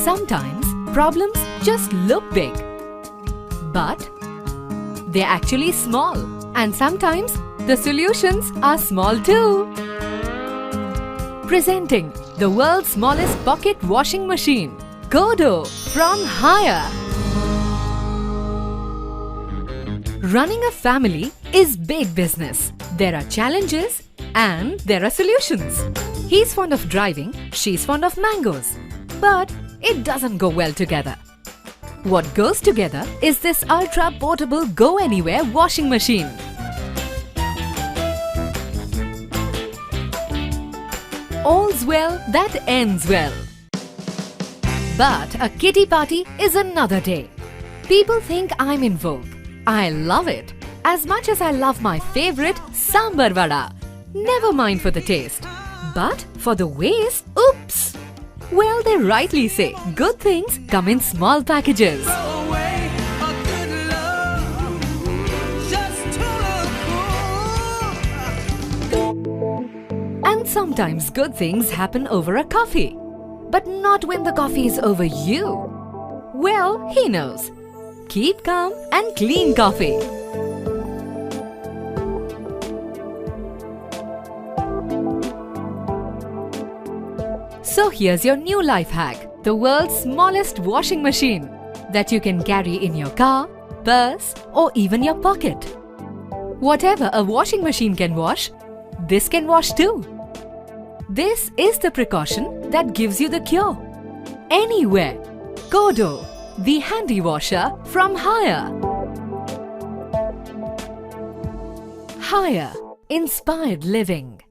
Sometimes problems just look big, but they're actually small, and sometimes the solutions are small too. Presenting the world's smallest pocket washing machine, Godo from Haier. Running a family is big business. There are challenges and there are solutions. He's fond of driving, she's fond of mangoes. But it doesn't go well together. What goes together is this ultra-portable go-anywhere washing machine. All's well that ends well. But a kitty party is another day. People think I'm in vogue. I love it. As much as I love my favorite sambar vada. Never mind for the taste. But for the waste, oops! Well, they rightly say, good things come in small packages. And sometimes good things happen over a coffee. But not when the coffee is over you. Well, he knows. Keep calm and clean coffee. So here's your new life hack, the world's smallest washing machine that you can carry in your car, purse or even your pocket. Whatever a washing machine can wash, this can wash too. This is the precaution that gives you the cure. Anywhere. Godo, the handy washer from Haier. Haier, inspired living.